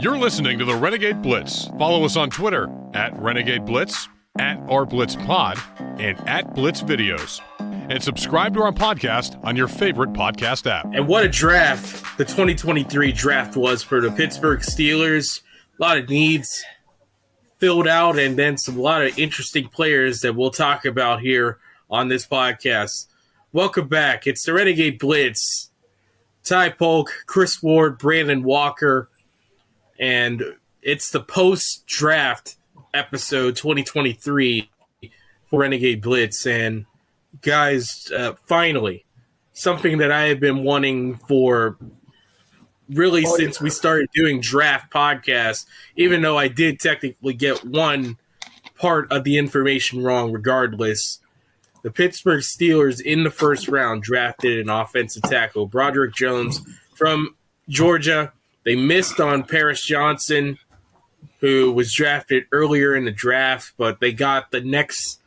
You're listening to the Renegade Blitz. Follow us on Twitter at Renegade Blitz, at RBlitzPod, and at Blitz Videos. And subscribe to our podcast on your favorite podcast app. And what a draft the 2023 draft was for the Pittsburgh Steelers. A lot of needs filled out, and then a lot of interesting players that we'll talk about here on this podcast. Welcome back. It's the Renegade Blitz. Ty Polk, Chris Ward, Brandon Walker, and it's the post-draft episode 2023 for Renegade Blitz. And guys, finally, something that I have been wanting for really since we started doing draft podcasts, even though I did technically get one part of the information wrong regardless. The Pittsburgh Steelers in the first round drafted an offensive tackle, Broderick Jones from Georgia. They missed on Paris Johnson, who was drafted earlier in the draft, but they got the next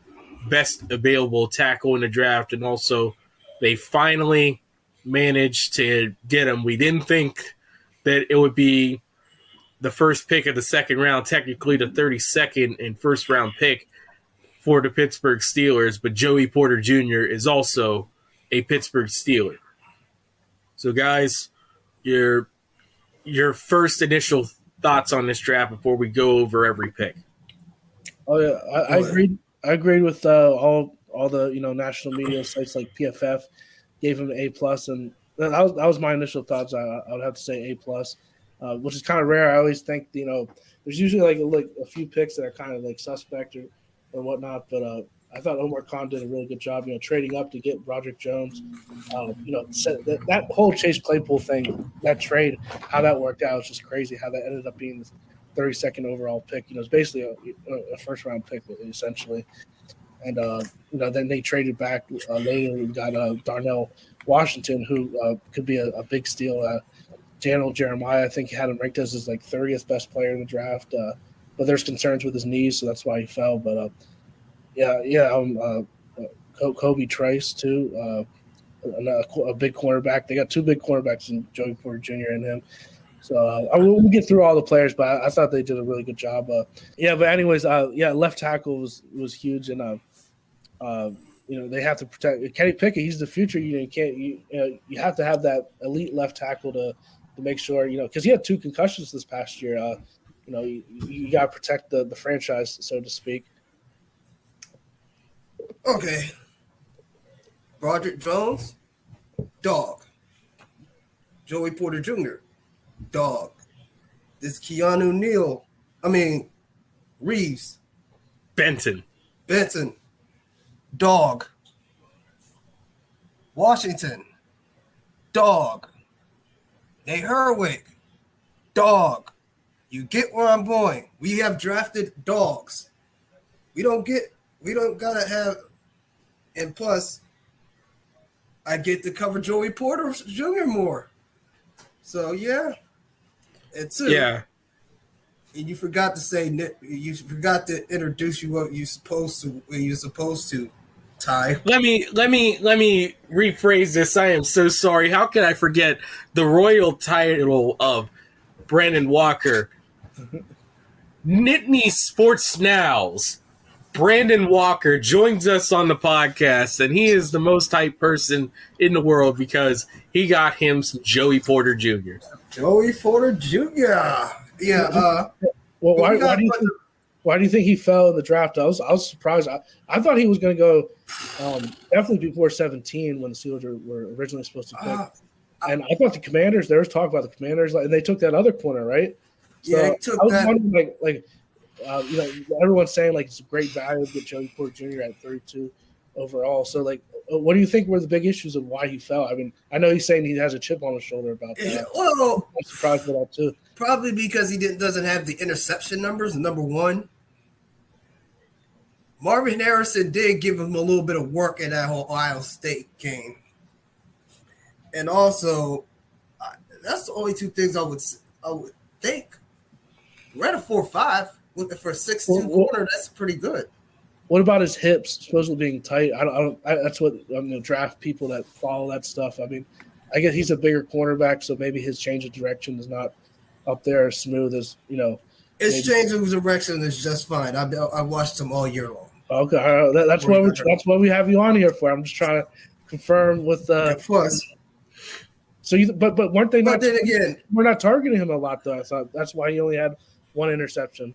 best available tackle in the draft, and also they finally managed to get him. We didn't think that it would be the first pick of the second round, technically the 32nd and first round pick for the Pittsburgh Steelers, but Joey Porter Jr. is also a Pittsburgh Steeler. So, guys, your first initial thoughts on this draft before we go over every pick. Oh yeah, I agreed. I agreed with all the national media sites like PFF gave him an A+, and that was my initial thoughts. I would have to say A+, which is kind of rare. I always think there's usually like a few picks that are kind of like suspect or whatnot, but I thought Omar Khan did a really good job, trading up to get Broderick Jones. That whole Chase Claypool thing, that trade, how that worked out was just crazy. How that ended up being the 32nd overall pick. It's basically a first round pick essentially. And then they traded back later. We got Darnell Washington, who could be a big steal. Daniel Jeremiah, I think, had him ranked as his 30th best player in the draft. But there's concerns with his knees, so that's why he fell. But Kobe Trice too, a big cornerback. They got two big cornerbacks in Joey Porter Jr. and him. So we'll get through all the players, but I thought they did a really good job. But anyways, left tackle was huge, and they have to protect Kenny Pickett. He's the future. You have to have that elite left tackle to make sure because he had 2 concussions this past year. You got to protect the franchise, so to speak. Okay. Broderick Jones, dog. Joey Porter Jr., dog. This Reeves. Benton, dog. Washington, dog. Nate Herwick, dog. You get where I'm going. We have drafted dogs. We don't gotta have, and plus, I get to cover Joey Porter Jr. more. So and 2. Yeah. And you forgot to say, you forgot to introduce you what you're supposed to, Ty. Let me rephrase this. I am so sorry. How can I forget the royal title of Brandon Walker? Nittany Sports Now's Brandon Walker joins us on the podcast, and he is the most hyped person in the world because he got him some Joey Porter Jr. Joey Porter Jr. Yeah. Well, why do you think he fell in the draft? I was surprised. I thought he was going to go definitely before 17 when the Steelers were originally supposed to pick. And I thought the Commanders. There was talk about the Commanders, and they took that other corner, right? So yeah, took I was that. Wondering, everyone's saying it's a great value to get Joey Porter Jr. at 32 overall. So what do you think were the big issues of why he fell? I mean, I know he's saying he has a chip on his shoulder about that. Well, I'm surprised by that too. Probably because he doesn't have the interception numbers. Number one, Marvin Harrison did give him a little bit of work in that whole Ohio State game, and also that's the only 2 things I would think. We're at a 4.5 looking for a 6'2" corner. That's pretty good. What about his hips supposedly being tight? That's what draft people that follow that stuff. I mean, I guess he's a bigger cornerback, so maybe his change of direction is not up there as smooth as It's changing direction is just fine. I watched them all year long. Okay, that's what we have you on here for. I'm just trying to confirm with plus. So but weren't they not? But then again, we're not targeting him a lot though. I thought that's why he only had one interception.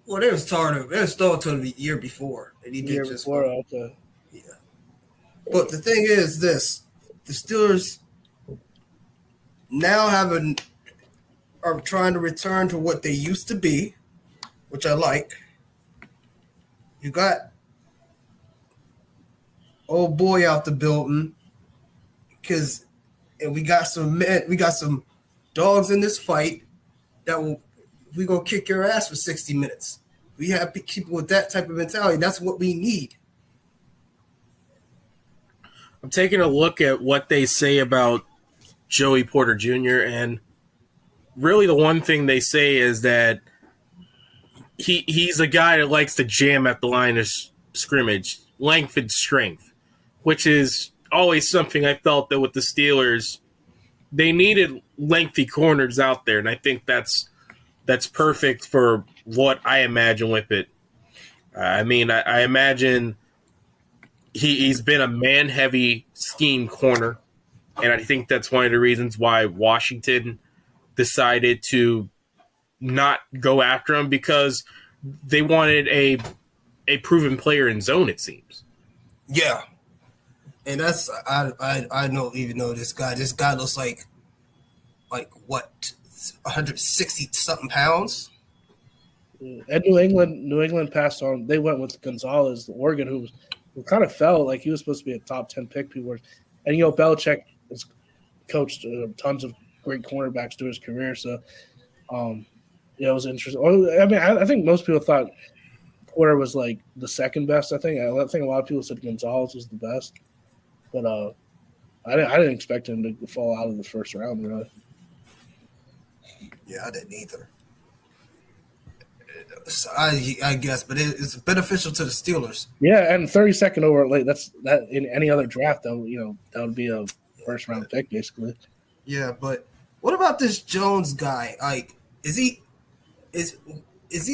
Well, they was targeting. They was throwing to the year before, and he did just before. Okay. Yeah. But the thing is, the Steelers now are trying to return to what they used to be, which I like. You got old boy out the building, and we got some dogs in this fight that we gonna kick your ass for 60 minutes. We have people with that type of mentality. That's what we need. I'm taking a look at what they say about Joey Porter Jr. and really the one thing they say is that he's a guy that likes to jam at the line of scrimmage, length and strength, which is always something I felt that with the Steelers, they needed lengthy corners out there, and I think that's perfect for what I imagine with it. I imagine he's been a man-heavy scheme corner, and I think that's one of the reasons why Washington decided to not go after him, because they wanted a proven player in zone, it seems. Yeah. And that's I don't even know this guy. This guy looks like what, 160 something pounds. At New England passed on. They went with Gonzalez, Oregon, who kind of fell. Like he was supposed to be a top 10 pick. People were, and Belichick has coached tons of great cornerbacks through his career. So, it was interesting. I mean, I think most people thought Porter was like the second best. I think a lot of people said Gonzalez was the best, but I didn't expect him to fall out of the first round, really. Yeah, I didn't either. So I guess, but it's beneficial to the Steelers. Yeah, and 32nd over late. That in any other draft, though, that would be a first round pick, basically. Yeah, but what about this Jones guy? Like, is he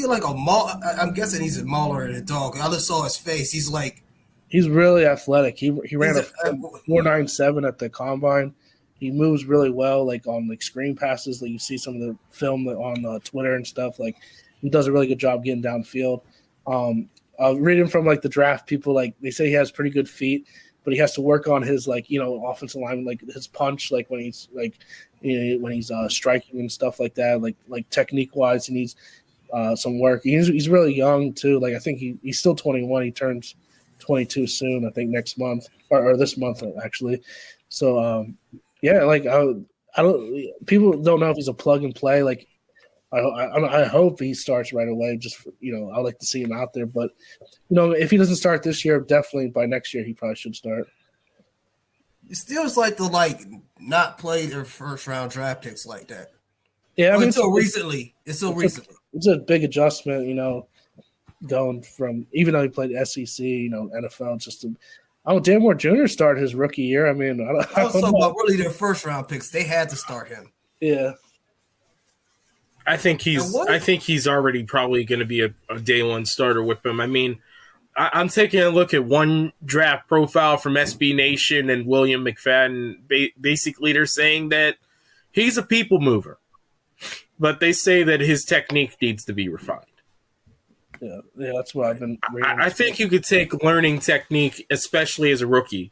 like a maul? I'm guessing he's a mauler and a dog. I just saw his face. He's really athletic. He ran a 4.97 at the combine. He moves really well, like on like screen passes. Like you see some of the film on Twitter and stuff. Like he does a really good job getting downfield. Reading from like the draft, people like they say he has pretty good feet, but he has to work on his offensive line, like his punch, like when he's striking and stuff like that. Like technique wise, he needs some work. He's really young too. Like I think he's still 21. He turns 22 soon. I think next month or this month actually. So yeah, like I don't. People don't know if he's a plug and play. Like I hope he starts right away. Just for, I like to see him out there. But if he doesn't start this year, definitely by next year he probably should start. The Steelers like to not play their first round draft picks like that. Yeah, until recently. It's a big adjustment. Going from, even though he played SEC, NFL, just to. Dan Moore Jr. started his rookie year. I mean, I was talking about really their first round picks. They had to start him. Yeah. I think he's already probably going to be a day one starter with him. I mean, I'm taking a look at one draft profile from SB Nation and William McFadden. Basically, they're saying that he's a people mover, but they say that his technique needs to be refined. Yeah, that's what I've been reading. I think you could take learning technique, especially as a rookie,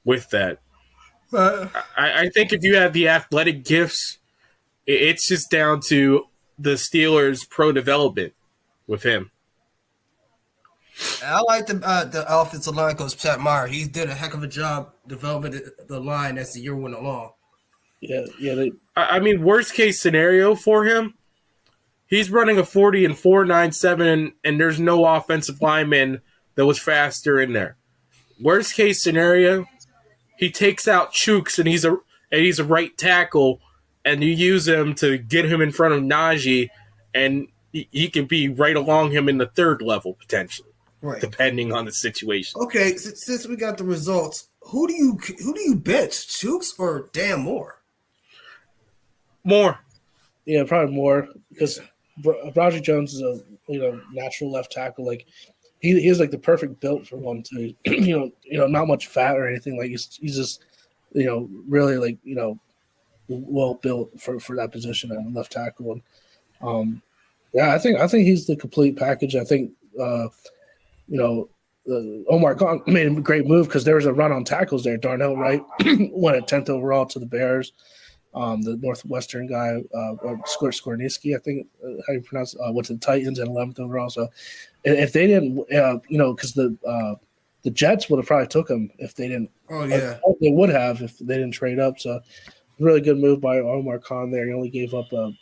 with that. I think if you have the athletic gifts, it's just down to the Steelers' pro development with him. I like the offensive line coach, Pat Meyer. He did a heck of a job developing the line as the year went along. Yeah. I mean, worst case scenario for him, he's running a 40 and 4.97, and there's no offensive lineman that was faster in there. Worst case scenario, he takes out Chooks, and he's a right tackle, and you use him to get him in front of Najee, and he can be right along him in the third level potentially, right, depending on the situation. Okay, since we got the results, who do you bench, Chooks or Dan Moore? Moore. Yeah, probably more because Broderick Jones is a natural left tackle. Like he is like the perfect built for one too. Not much fat or anything. Like he's just really like well built for that position at left tackle. And yeah, I think he's the complete package. I think Omar Khan made a great move because there was a run on tackles there. Darnell Wright went at 10th overall to the Bears. The Northwestern guy, Skorniski, I think how you pronounce it, went to the Titans at 11th overall. So if they didn't, because the Jets would have probably took him if they didn't. Oh, yeah. They would have if they didn't trade up. So really good move by Omar Khan there. He only gave up, I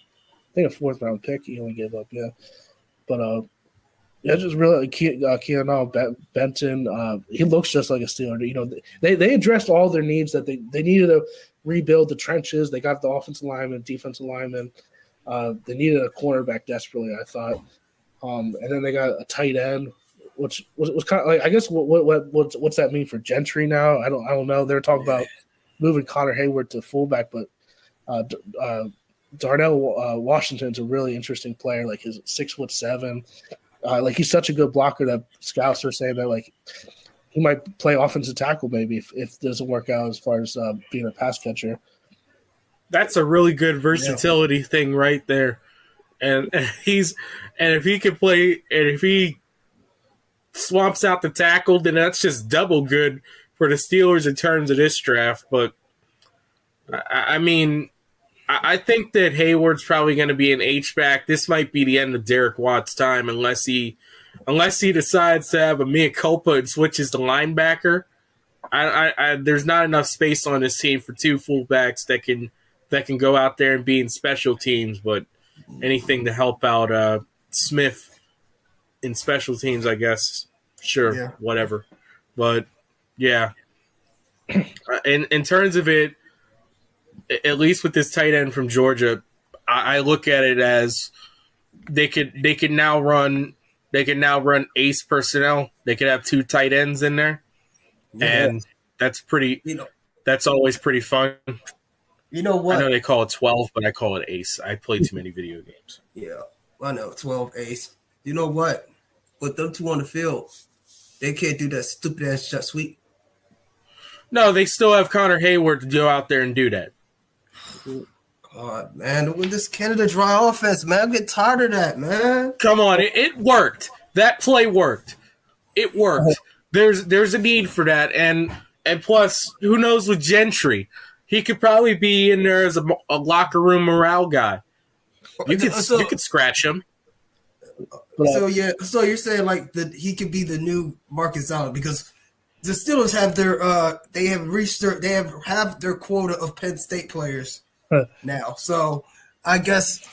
think, a 4th-round pick. He only gave up, yeah. But yeah, just really Keanu Benton. He looks just like a Steeler. They addressed all their needs that they needed to rebuild the trenches. They got the offensive lineman, defensive lineman. They needed a cornerback desperately, I thought. And then they got a tight end, which was kind of like, I guess what's that mean for Gentry now? I don't know. They're talking about moving Connor Hayward to fullback, but Darnell Washington's a really interesting player. Like he's 6'7". Like he's such a good blocker that scouts are saying that like he might play offensive tackle maybe if it doesn't work out as far as being a pass catcher. That's a really good versatility thing right there. And if he can play, and if he swamps out the tackle, then that's just double good for the Steelers in terms of this draft. But I mean, I think that Hayward's probably going to be an H-back. This might be the end of Derek Watt's time unless he decides to have a mea culpa and switches to linebacker. There's not enough space on this team for 2 fullbacks that can go out there and be in special teams, but anything to help out Smith in special teams, I guess. Sure, whatever. But yeah, in terms of it, at least with this tight end from Georgia, I look at it as they could now run ace personnel. They could have 2 tight ends in there, and that's pretty. That's always pretty fun. You know what? I know they call it 12, but I call it ace. I play too many video games. Yeah, I know 12 ace. You know what? With them 2 on the field, they can't do that stupid ass shot sweep. No, they still have Connor Hayward to go out there and do that. God, man, with this Canada dry offense, man, I'm getting tired of that, man. Come on, it worked. That play worked. It worked. There's a need for that, and plus, who knows with Gentry? He could probably be in there as a locker room morale guy. You could scratch him. So you're saying like that he could be the new Marcus Allen because the Steelers have their quota of Penn State players now. So I guess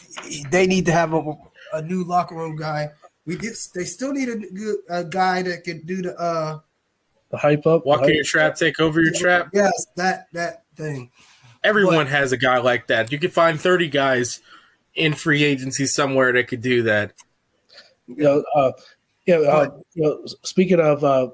they need to have a new locker room guy. They still need a guy that can do the hype up, walk in your trap, take over your trap. Yes, that thing. Everyone has a guy like that. You could find 30 guys in free agency somewhere that could do that. Speaking of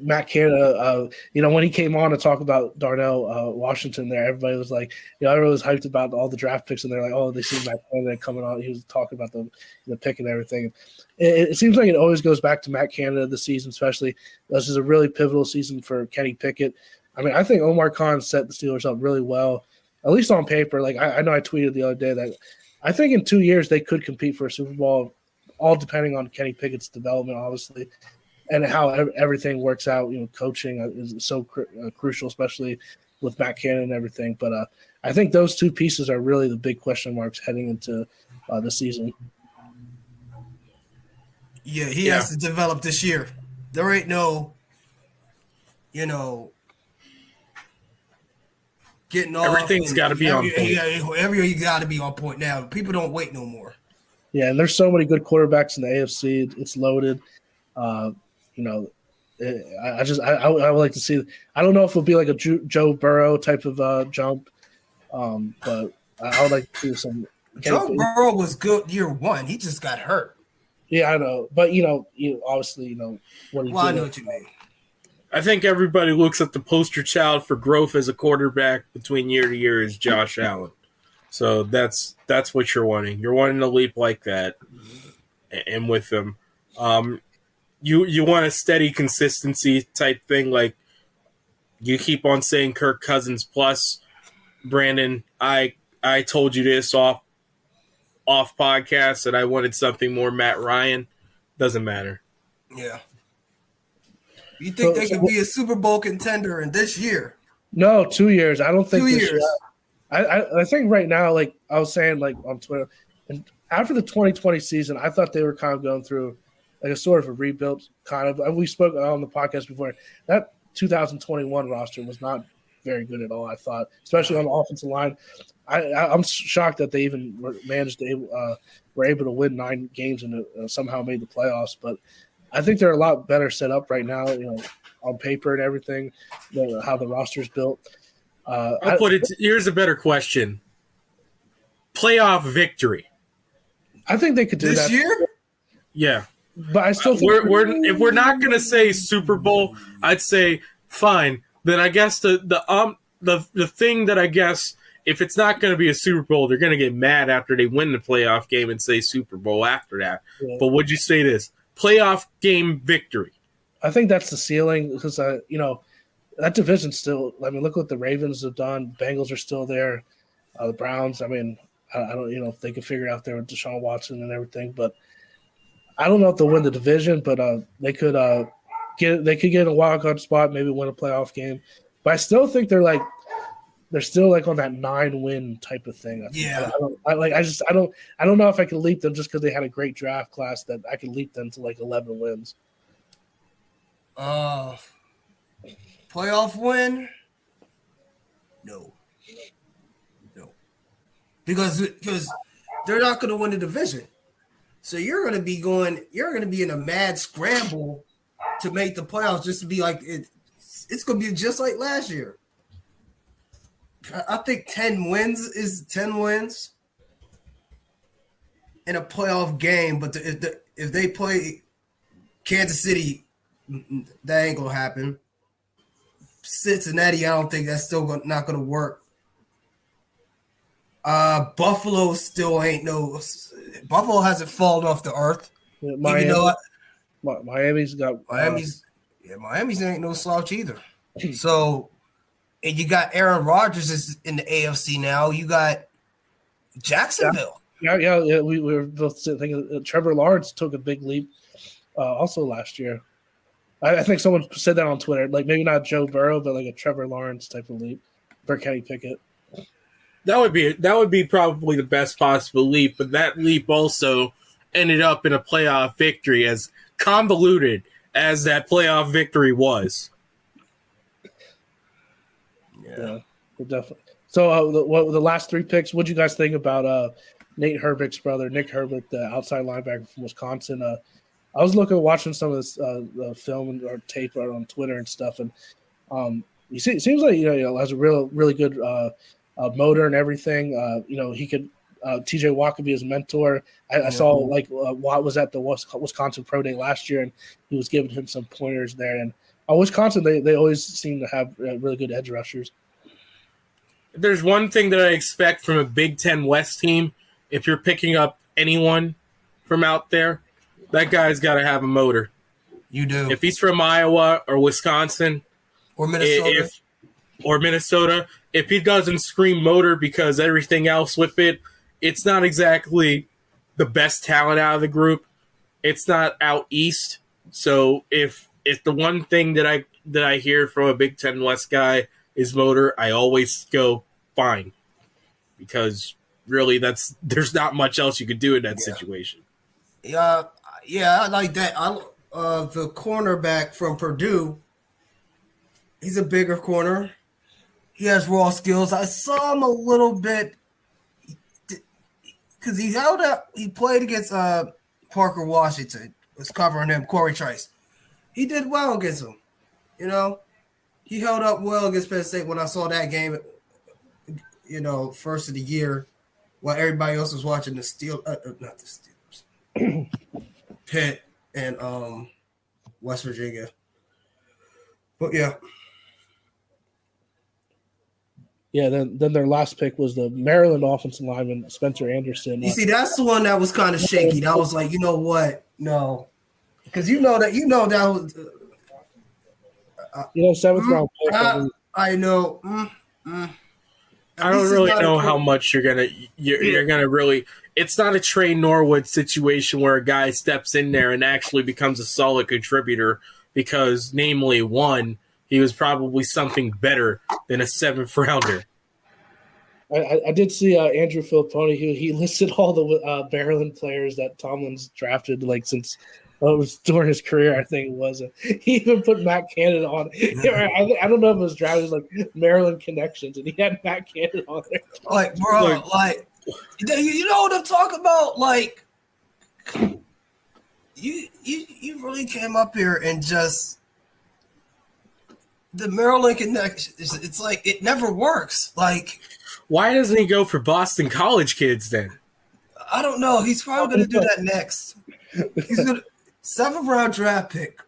Matt Canada, when he came on to talk about Darnell Washington there, everybody was like, everyone was hyped about all the draft picks, and they're like, oh, they see Matt Canada coming on. He was talking about the pick and everything. It seems like it always goes back to Matt Canada this season, especially. This is a really pivotal season for Kenny Pickett. I mean, I think Omar Khan set the Steelers up really well, at least on paper. Like I know I tweeted the other day that I think in 2 years they could compete for a Super Bowl, all depending on Kenny Pickett's development, obviously, and how everything works out. Coaching is so crucial, especially with Matt Canada and everything. But I think those 2 pieces are really the big question marks heading into the season. Yeah, he has to develop this year. There ain't no, getting off. Everything's got to be on point. Every year you got to be on point now. People don't wait no more. Yeah, and there's so many good quarterbacks in the AFC. It's loaded. I would like to see. I don't know if it'll be like a Joe Burrow type of jump, but I would like to see some. Joe Burrow was good year 1. He just got hurt. Yeah, I know, but obviously, what he did. I know what you mean. I think everybody looks at the poster child for growth as a quarterback between year to year is Josh Allen. So that's what you're wanting. You're wanting a leap like that, and with them, you want a steady consistency type thing. Like you keep on saying Kirk Cousins plus. Brandon, I told you this off podcast that I wanted something more Matt Ryan. Doesn't matter. Yeah. You think they could be a Super Bowl contender in this year? No, 2 years. I don't think 2 this years. year. I think right now, like I was saying, like on Twitter, and after the 2020 season, I thought they were kind of going through like a sort of a rebuild. Kind of, we spoke on the podcast before. That 2021 roster was not very good at all. I thought, especially on the offensive line. I'm shocked that they even were able to win 9 games and somehow made the playoffs. But I think they're a lot better set up right now, on paper and everything, how the roster's built. I'll put it. Here's a better question: playoff victory. I think they could do this that year. Yeah, but I still think if we're not going to say Super Bowl, I'd say fine. Then I guess the thing that I guess if it's not going to be a Super Bowl, they're going to get mad after they win the playoff game and say Super Bowl after that. Yeah. But would you say this playoff game victory? I think that's the ceiling because that division's still. I mean, look what the Ravens have done. Bengals are still there. The Browns. I mean, I don't if they can figure it out there with Deshaun Watson and everything, but I don't know if they'll win the division. But they could get a wild card spot, maybe win a playoff game. But I still think they're still on that 9-win type of thing. Yeah. I don't know if I can leap them just because they had a great draft class that I can leap them to 11 wins. Playoff win? No. Because they're not going to win the division. So you're going to be in a mad scramble to make the playoffs just to be like it's going to be just like last year. I think 10 wins is 10 wins in a playoff game, but if they play Kansas City, that ain't gonna happen. Cincinnati, I don't think that's still not gonna work. Buffalo still ain't no. Buffalo hasn't fallen off the earth. Yeah, Miami's ain't no slouch either. So. And you got Aaron Rodgers is in the AFC now. You got Jacksonville. Yeah. We were both thinking Trevor Lawrence took a big leap also last year. I think someone said that on Twitter, maybe not Joe Burrow, but a Trevor Lawrence type of leap for Kenny Pickett. That would be probably the best possible leap, but that leap also ended up in a playoff victory, as convoluted as that playoff victory was. Yeah, definitely. So the last 3 picks, what do you guys think about Nate Herbeck's brother, Nick Herbert, the outside linebacker from Wisconsin? I was watching some of this the film or tape on Twitter and stuff, and he seems like has a really good motor and everything. He could TJ Watt could be his mentor. I saw Watt was at the Wisconsin Pro Day last year, and he was giving him some pointers there. And Wisconsin, they always seem to have really good edge rushers. There's one thing that I expect from a Big Ten West team. If you're picking up anyone from out there, that guy's got to have a motor. You do. If he's from Iowa or Wisconsin or Minnesota, if he doesn't scream motor because everything else with it, it's not exactly the best talent out of the group. It's not out east. So if the one thing that I hear from a Big Ten West guy is motor, I always go fine, because really there's not much else you could do in that situation. Yeah, I like that. The cornerback from Purdue, he's a bigger corner. He has raw skills. I saw him a little bit because he held up. He played against Parker Washington, was covering him. Corey Trice. He did well against him. He held up well against Penn State when I saw that game, first of the year, while everybody else was watching the not the Steelers, Pitt and West Virginia. But yeah. Yeah, then their last pick was the Maryland offensive lineman Spencer Anderson. You see, that's the one that was kind of shaky. That was like, you know what? No, because you know that was. Seventh round pick. I know. I don't really know how much you're gonna really. It's not a Trey Norwood situation where a guy steps in there and actually becomes a solid contributor because, namely, one, he was probably something better than a 7th rounder. I did see Andrew Filipponi. He listed all the Maryland players that Tomlin's drafted since it was during his career. I think it was. He even put Matt Canada on. I don't know if it was drafted Maryland connections, and he had Matt Canada on there. You know what I'm talking about? You really came up here and just the Maryland connection. It's like it never works. Why doesn't he go for Boston College kids then? I don't know. He's probably going to do that next. He's going to 7th round draft pick.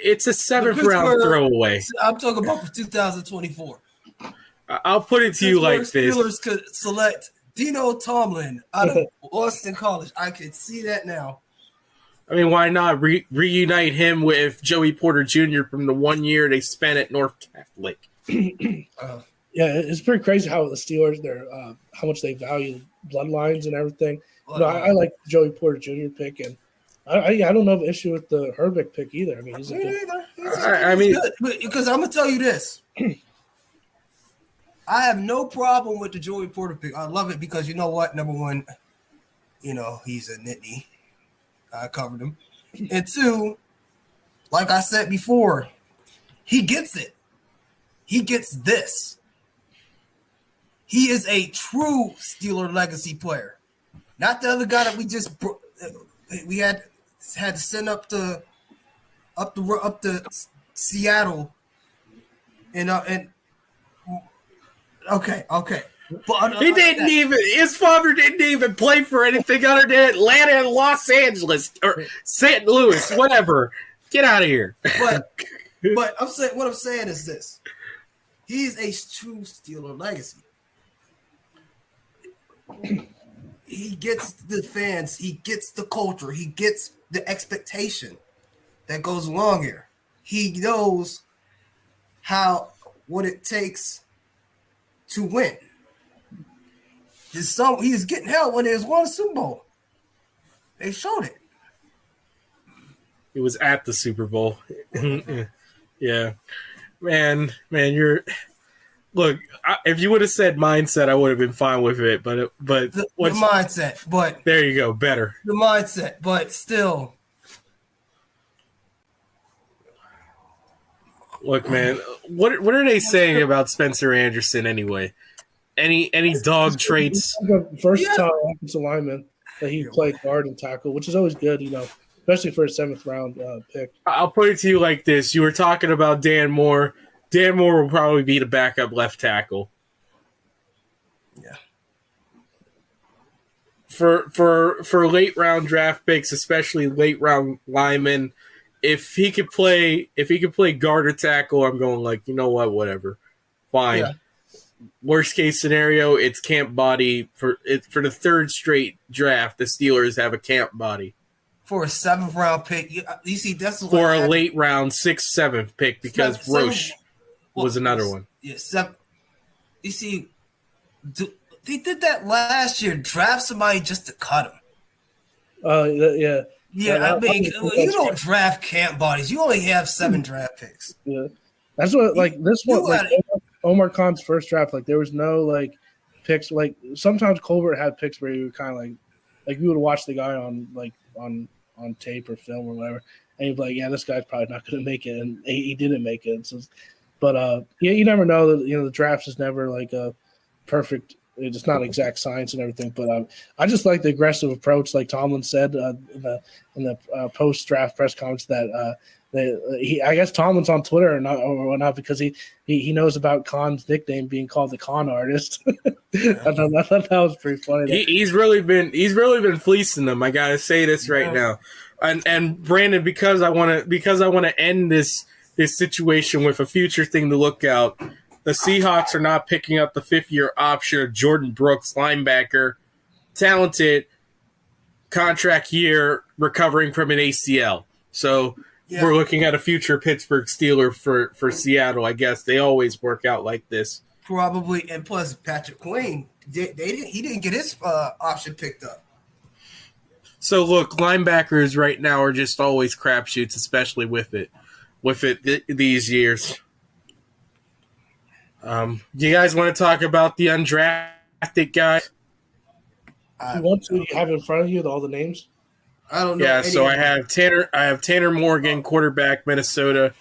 It's a 7th round throwaway. I'm talking about for 2024. I'll put it to you like this. Steelers could select Dino Tomlin out of Boston College. I could see that now. I mean, why not reunite him with Joey Porter Jr. from the 1 year they spent at North Catholic? Yeah, it's pretty crazy how the Steelers, how much they value bloodlines and everything. I like Joey Porter Jr. pick, and I don't have an issue with the Herbig pick either. I mean, he's good. Because I'm gonna tell you this, I have no problem with the Joey Porter pick. I love it because you know what? Number one, he's a Nittany. I covered him, and two, like I said before, he gets it. He gets this. He is a true Steeler legacy player, not the other guy that we had to send up to Seattle, and okay. But he didn't even. His father didn't even play for anything other than Atlanta and Los Angeles or St. Louis, whatever. Get out of here. But what I'm saying is this: he's a true Steeler legacy. He gets the fans, he gets the culture, he gets the expectation that goes along here. He knows what it takes to win. He was getting hell when they won a Super Bowl. They showed it. It was at the Super Bowl. Yeah. Man, look, if you would have said mindset, I would have been fine with it. But the mindset, but there you go, better. The mindset, but still. Look, man, what are they saying about Spencer Anderson anyway? Any dog traits? Versatile offensive lineman that he played guard and tackle, which is always good, especially for a 7th round pick. I'll put it to you like this: you were talking about Dan Moore. Dan Moore will probably be the backup left tackle. Yeah. For late round draft picks, especially late round linemen, if he could play guard or tackle, I'm going you know what, whatever, fine. Yeah. Worst case scenario, it's camp body for the 3rd straight draft. The Steelers have a camp body for a 7th round pick. You see, that's for a late round 6th, 7th pick because Roche was another one. Yeah, you see, they did that last year. Draft somebody just to cut him. Yeah. Yeah, I mean, you don't draft camp bodies. You only have 7 draft picks. Yeah, that's what this one. Omar Khan's first draft, there was no picks. Sometimes Colbert had picks where you were kind of like you would watch the guy on tape or film or whatever, and you'd be like, yeah, this guy's probably not going to make it, and he didn't make it. So, but you never know that the draft is never a perfect. It's not exact science and everything, but I just like the aggressive approach, like Tomlin said in the post draft press conference that. I guess Tomlin's on Twitter or whatnot because he knows about Khan's nickname being called the Con Artist. I thought that was pretty funny. He's really been fleecing them. I gotta say this right now, and Brandon, because I want to end this situation with a future thing to look out. the Seahawks are not picking up the fifth-year option of Jordan Brooks, linebacker, talented, contract year, recovering from an ACL. So we're looking at a future Pittsburgh Steeler for Seattle. I guess they always work out like this. Probably, and plus Patrick Queen, he didn't get his option picked up. So look, linebackers right now are just always crapshoots, especially with it these years. You guys want to talk about the undrafted guys? You want to? You have in front of you all the names? I don't know. Yeah, so I have Tanner Morgan, quarterback, Minnesota,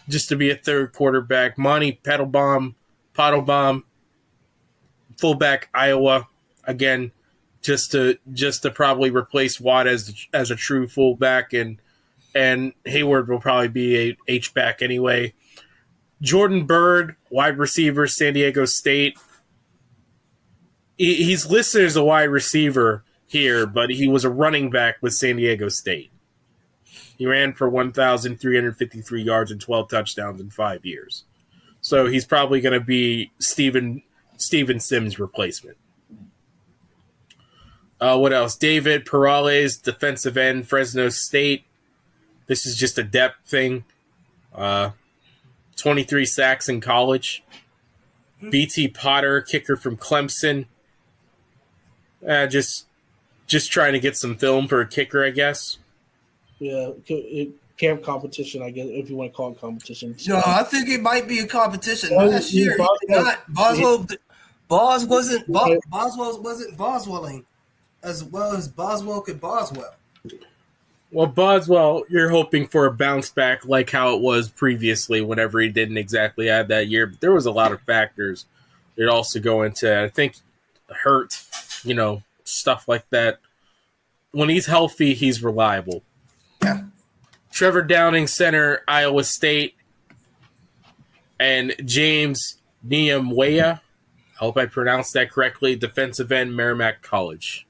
just to be a third quarterback. Monty Paddlebaum, fullback, Iowa, again, just to probably replace Watt as a true fullback, and Hayward will probably be a H-back anyway. Jordan Bird, wide receiver, San Diego State. He's listed as a wide receiver here, but he was a running back with San Diego State. He ran for 1,353 yards and 12 touchdowns in 5 years. So he's probably going to be Steven Sims' replacement. What else? David Perales, defensive end, Fresno State. This is just a depth thing. 23 sacks in college. BT Potter, kicker from Clemson. Just trying to get some film for a kicker, I guess. Yeah, camp competition, I guess, if you want to call it competition. No, I think it might be a competition. Last year, Boswell wasn't Boswelling as well as Boswell could Boswell. Well, Boswell, you're hoping for a bounce back like how it was previously whenever he didn't exactly have that year. But there was a lot of factors that also go into, I think, hurt, stuff like that. When he's healthy, he's reliable. Yeah. Trevor Downing, center, Iowa State. And James Niamwea, I hope I pronounced that correctly, defensive end, Merrimack College.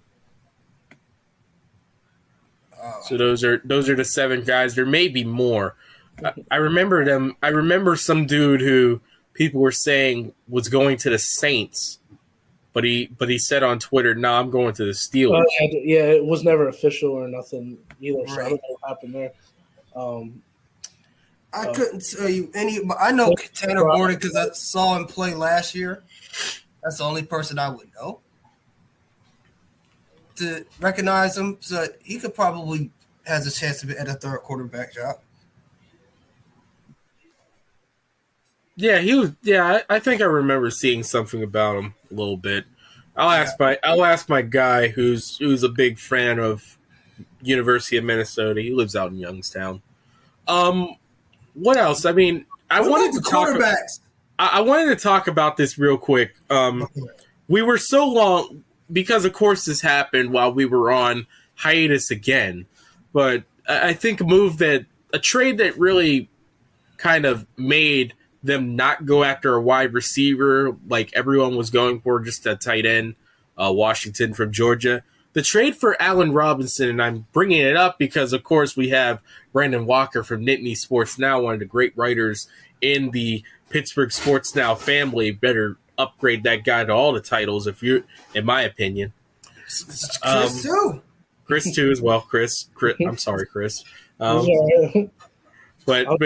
So those are the 7 guys. There may be more. I remember them. I remember some dude who people were saying was going to the Saints, but he said on Twitter, "No, I'm going to the Steelers." Yeah, it was never official or nothing either. So I don't know what happened there. I couldn't tell you any. But I know Tanner Gordon because I saw him play last year. That's the only person I would know to recognize him, so he could probably has a chance to be at a third quarterback job. Yeah, he was. Yeah, I think I remember seeing something about him a little bit. I'll ask my guy who's a big fan of University of Minnesota. He lives out in Youngstown. What else? I mean, I wanted to talk about this real quick. We were so long. Because, of course, this happened while we were on hiatus again. But I think a trade that really kind of made them not go after a wide receiver like everyone was going for, just a tight end, Washington from Georgia. The trade for Allen Robinson, and I'm bringing it up because, of course, we have Brandon Walker from Nittany Sports Now, one of the great writers in the Pittsburgh Sports Now family. Better upgrade that guy to all the titles, in my opinion. Chris too. Chris too as well. Chris. I'm sorry, Chris. But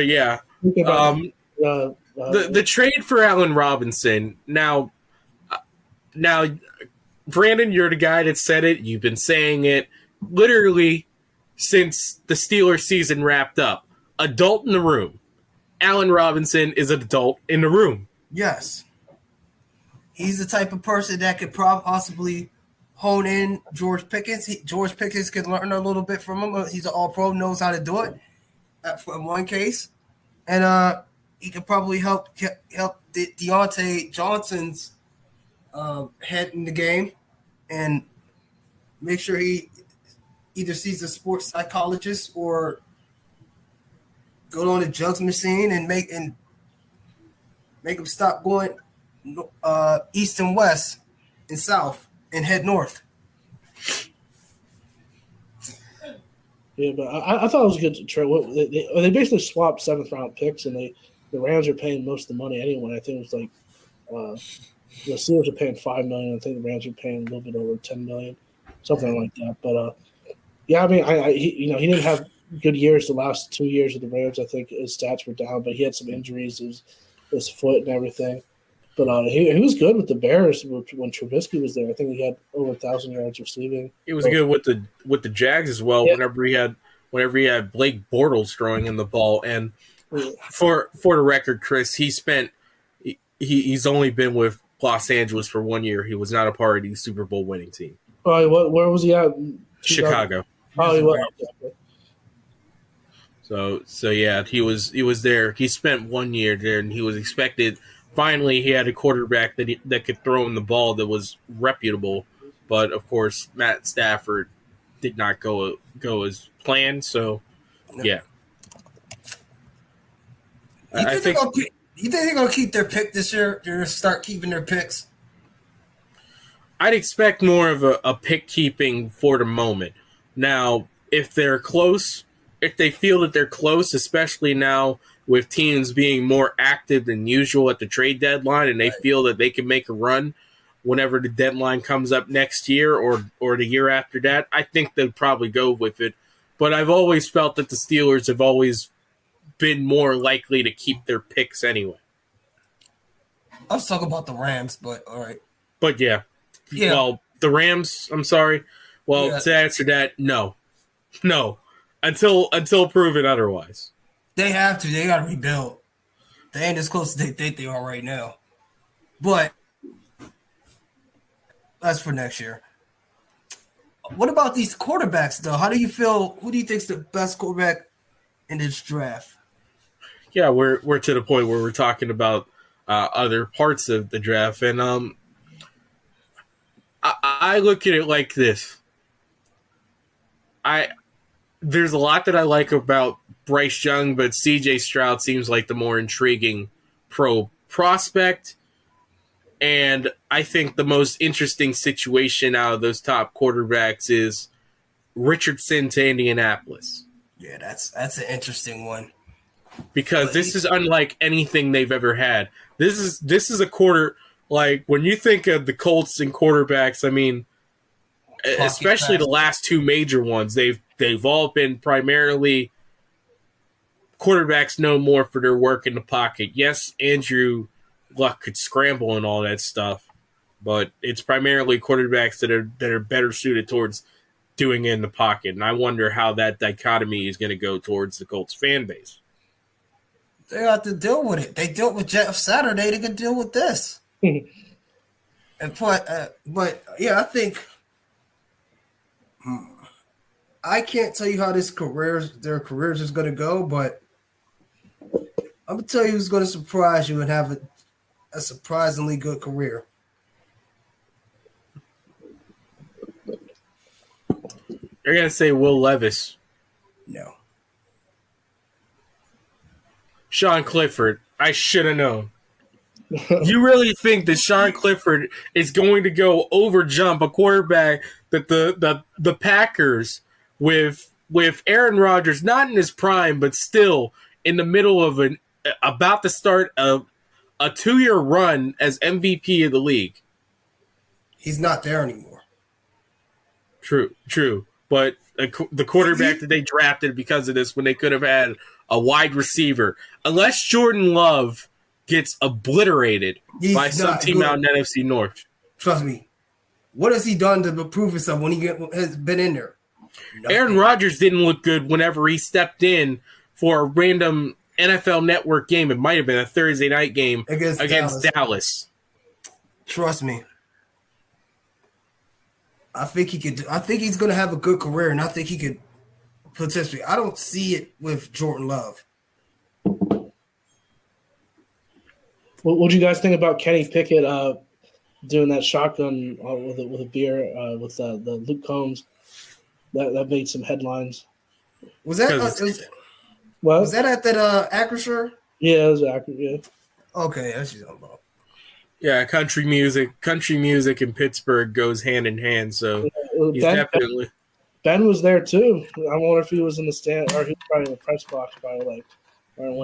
yeah. The trade for Allen Robinson. Now, Brandon, you're the guy that said it. You've been saying it literally since the Steelers season wrapped up. Adult in the room. Allen Robinson is an adult in the room. Yes. He's the type of person that could possibly hone in George Pickens. George Pickens could learn a little bit from him. He's an all-pro, knows how to do it in one case. And he could probably help Deontay Johnson's head in the game and make sure he either sees a sports psychologist or go on the jugs machine and make him stop going east and west and south and head north. Yeah, but I thought it was a good trade. They basically swapped 7th round picks, and the Rams are paying most of the money anyway. I think it was like The Steelers are paying $5 million. I think the Rams are paying a little bit over $10 million, something like that. But yeah, I mean, he didn't have good years the last 2 years of the Rams. I think his stats were down, but he had some injuries, his foot and everything. But he was good with the Bears when Trubisky was there. I think he had over 1,000 yards receiving. He was good with the Jags as well. Yeah. Whenever he had Blake Bortles throwing in the ball, and for the record, Chris, he's only been with Los Angeles for 1 year. He was not a part of the Super Bowl winning team. Oh, where was he at? Chicago. Oh, he was. So yeah, he was there. He spent 1 year there, and he was expected. Finally, he had a quarterback that could throw him the ball that was reputable. But of course, Matt Stafford did not go as planned. So yeah, you think they're gonna keep their pick this year? They're gonna start keeping their picks. I'd expect more of a pick keeping for the moment. Now, if they're close, if they feel that they're close, especially now with teams being more active than usual at the trade deadline, and they feel that they can make a run whenever the deadline comes up next year or the year after that, I think they'd probably go with it. But I've always felt that the Steelers have always been more likely to keep their picks anyway. I was talking about the Rams, but all right. But yeah. Well, the Rams, I'm sorry. Well, to answer that, no. Until proven otherwise. They have to. They got to rebuild. They ain't as close as they think they are right now. But that's for next year. What about these quarterbacks, though? How do you feel? Who do you think's the best quarterback in this draft? Yeah, we're to the point where we're talking about other parts of the draft, and I look at it like this. There's a lot that I like about Bryce Young, but C.J. Stroud seems like the more intriguing prospect. And I think the most interesting situation out of those top quarterbacks is Richardson to Indianapolis. Yeah, that's an interesting one. Because this is unlike anything they've ever had. This is a quarter, like when you think of the Colts and quarterbacks, I mean, especially the last two major ones, they've all been primarily quarterbacks known more for their work in the pocket. Yes, Andrew Luck could scramble and all that stuff, but it's primarily quarterbacks that are better suited towards doing it in the pocket. And I wonder how that dichotomy is going to go towards the Colts fan base. They have to deal with it. They dealt with Jeff Saturday. They can deal with this. But yeah, I think I can't tell you how their careers is going to go, but I'm going to tell you who's going to surprise you and have a surprisingly good career. They're going to say Will Levis. No. Sean Clifford. I should have known. You really think that Sean Clifford is going to go overjump a quarterback that the Packers with Aaron Rodgers, not in his prime, but still in the middle of about to start a 2-year run as MVP of the league? He's not there anymore. True. But the quarterback that they drafted because of this when they could have had a wide receiver, unless Jordan Love gets obliterated by some team out in NFC North. Trust me. What has he done to prove himself when he has been in there? Nothing. Aaron Rodgers didn't look good whenever he stepped in for a random NFL Network game. It might have been a Thursday night game against Dallas. Trust me. I think he could. I think he's going to have a good career, and I think he could potentially. I don't see it with Jordan Love. What do you guys think about Kenny Pickett doing that shotgun with a beer with the Luke Combs? That made some headlines. Was that was that at that Acrisure? Yeah, it was Acrisure. Yeah. Okay, that's what you're talking about. Yeah, country music in Pittsburgh goes hand in hand. So he's definitely. Ben was there too. I wonder if he was in the stand or he was probably in the press box.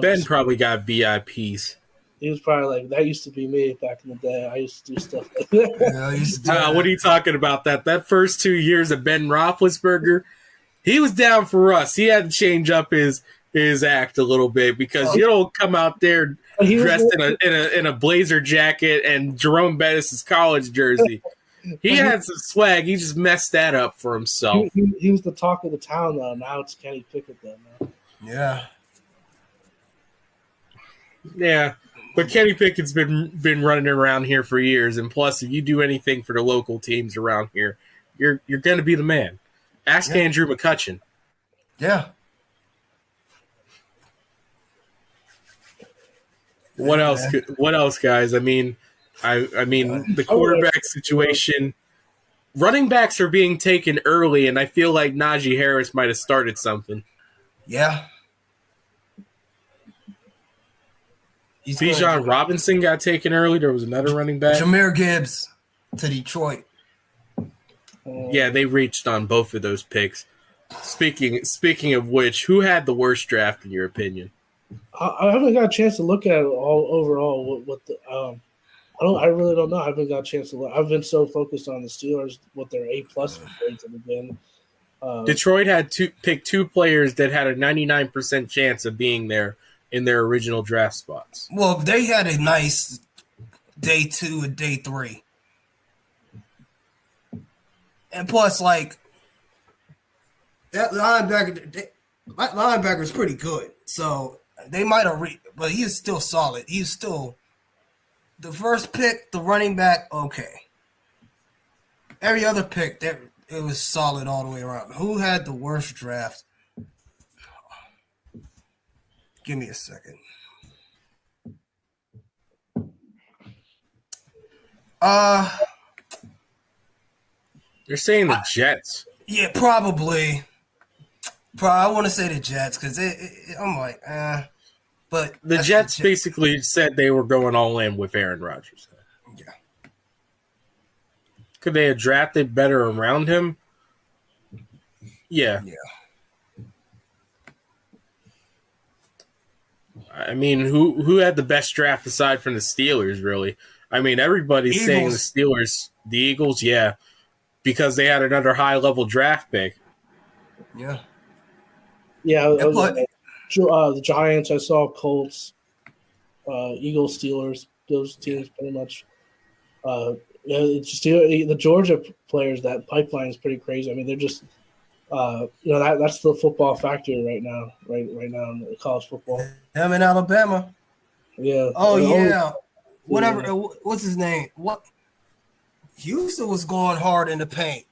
Ben probably got VIPs. He was probably like, that used to be me back in the day. I used to do stuff like that. Yeah, I used to do What are you talking about? That first 2 years of Ben Roethlisberger, he was down for us. He had to change up his act a little bit because you don't come out there dressed in a blazer jacket and Jerome Bettis' college jersey. He had some swag. He just messed that up for himself. He was the talk of the town, though. Now it's Kenny Pickett, though. Man. Yeah. Yeah, but Kenny Pickett's been running around here for years, and plus, if you do anything for the local teams around here, you're going to be the man. Ask Andrew McCutcheon. Yeah. What else? What else, guys? I mean, the quarterback situation. Running backs are being taken early, and I feel like Najee Harris might have started something. Yeah. Bijan Robinson got taken early. There was another running back. Jahmyr Gibbs to Detroit. Yeah, they reached on both of those picks. Speaking of which, who had the worst draft in your opinion? I haven't got a chance to look at it all overall. What the I really don't know. I haven't got a chance to look. I've been so focused on the Steelers, what their A+ grades have been. Detroit had picked two players that had a 99% chance of being there in their original draft spots. Well, they had a nice day 2 and day 3. And plus, like, that linebacker is pretty good. So they might have but he is still solid. He's still the first pick, the running back, okay. Every other pick, it was solid all the way around. Who had the worst draft? Give me a second. They're saying the Jets. Yeah, probably. I want to say the Jets because I'm like, but the Jets basically said they were going all in with Aaron Rodgers. Yeah. Could they have drafted better around him? Yeah. Yeah. I mean, who had the best draft aside from the Steelers, really? I mean, everybody's saying the Steelers, the Eagles, yeah, because they had another high-level draft pick. Yeah. Yeah, the Giants, I saw Colts, Eagles, Steelers, those teams pretty much. The Georgia players, that pipeline is pretty crazy. I mean, they're just, that's the football factory right now in college football. I'm in Alabama. Yeah. Oh, yeah. Whatever. Yeah. What's his name? What? Houston was going hard in the paint,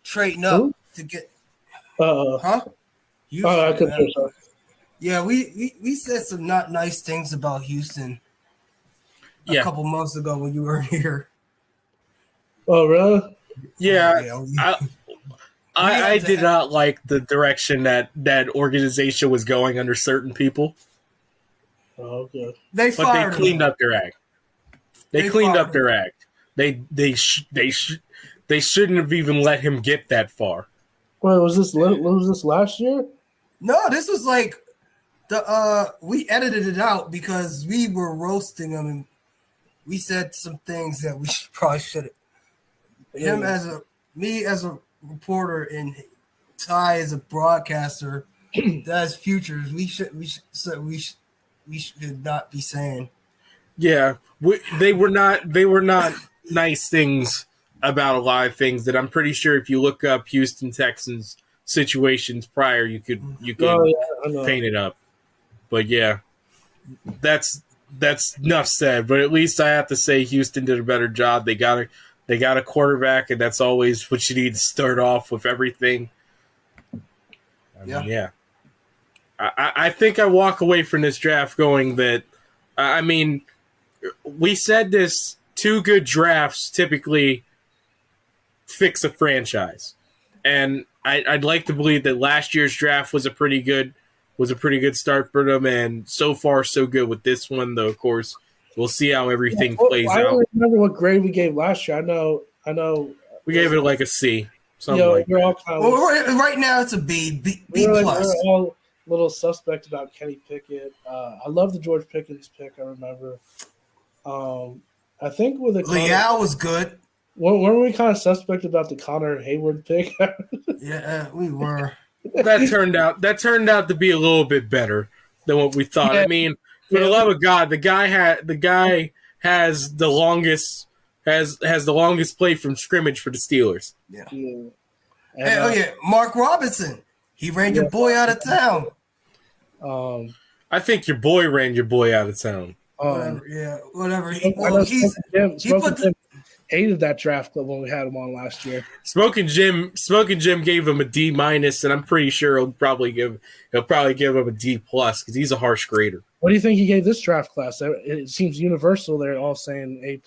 trading up to get. Huh? Houston, yeah, we said some not nice things about Houston a couple months ago when you were here. Oh, really? Yeah. I did not like the direction that organization was going under certain people. Oh, okay. They cleaned up their act. They cleaned up their act. They shouldn't have even let him get that far. Wait, was this last year? No, this was like we edited it out because we were roasting him and we said some things that we probably shouldn't. Him me as a reporter and Ty as a broadcaster, that's futures. We should not be saying. Yeah, they were not nice things about a lot of things that I'm pretty sure if you look up Houston Texans situations prior, you could paint it up. But yeah, that's enough said. But at least I have to say Houston did a better job. They got a quarterback, and that's always what you need to start off with everything. I think I walk away from this draft going that, I mean, we said this, 2 good drafts typically fix a franchise. And I'd like to believe that last year's draft was a pretty good start for them, and so far so good with this one, though, of course. We'll see how everything plays out. I don't remember what grade we gave last year. I know. We gave it like a C. Something like that. Right now it's a B plus. little suspect about Kenny Pickett. I love the George Pickens pick. I remember. I think with the Leal was good. Weren't we kind of suspect about the Connor Hayward pick? Yeah, we were. That turned out to be a little bit better than what we thought. Yeah. I mean, for the love of God, the guy has the longest play from scrimmage for the Steelers. Yeah. And, yeah, Mark Robinson. He ran your boy out of town. I think your boy ran your boy out of town. Whatever. He hated that draft club when we had him on last year. Smoking Jim gave him a D-, and I'm pretty sure he'll probably give him a D+ because he's a harsh grader. What do you think he gave this draft class? It seems universal. They're all saying A+.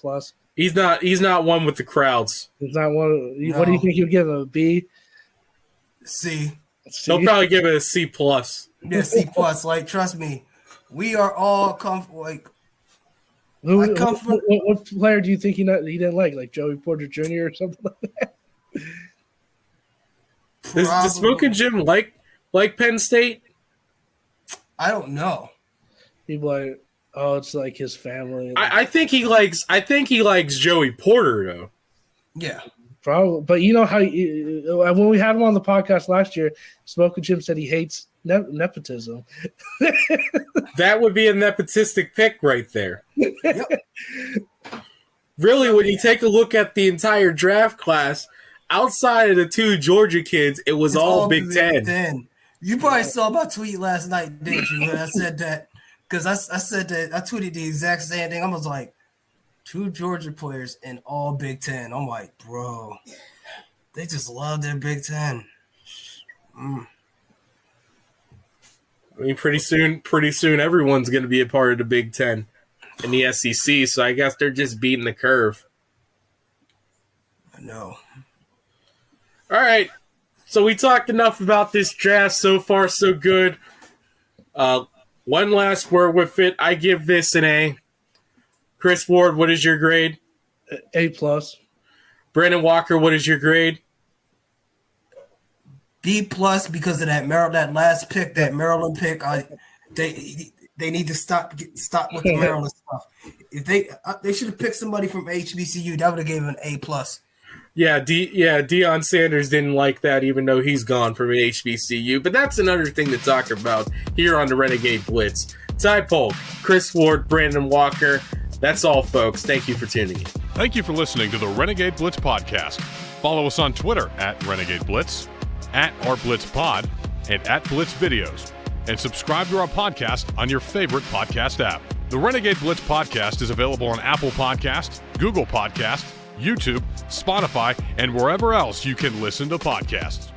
He's not one with the crowds. He's not one. No. What do you think he'll give him? A B? C. They'll probably give it a C+. Yeah, C+. Like, trust me, we are all comfortable. Like, what player do you think he didn't like Joey Porter Jr. or something like that? Does Smoking Jim like Penn State? I don't know. People like, oh, it's like his family. I think he likes Joey Porter though. Yeah, probably. But you know how when we had him on the podcast last year, Smoking Jim said he hates nepotism. That would be a nepotistic pick right there. Yep. Really, when you take a look at the entire draft class, outside of the two Georgia kids, it was all Big Ten. You probably saw my tweet last night, didn't you? When I said that, because I said that I tweeted the exact same thing. I was like, 2 Georgia players in all Big Ten. I'm like, bro, they just love their Big Ten. I mean, pretty soon, everyone's going to be a part of the Big Ten and the SEC. So I guess they're just beating the curve. I know. All right. So we talked enough about this draft. So far, so good. One last word with it. I give this an A. Chris Ward, what is your grade? A+. Brandon Walker, what is your grade? B+ because of that last pick, that Maryland pick. They need to stop with the Maryland stuff. If they should have picked somebody from HBCU, that would have given an A+. Yeah, Deion Sanders didn't like that, even though he's gone from HBCU. But that's another thing to talk about here on the Renegade Blitz. Ty Polk, Chris Ward, Brandon Walker. That's all, folks. Thank you for tuning in. Thank you for listening to the Renegade Blitz podcast. Follow us on Twitter at Renegade Blitz, at @RBlitzPod, and at Blitz Videos. And subscribe to our podcast on your favorite podcast app. The Renegade Blitz podcast is available on Apple Podcasts, Google Podcasts, YouTube, Spotify, and wherever else you can listen to podcasts.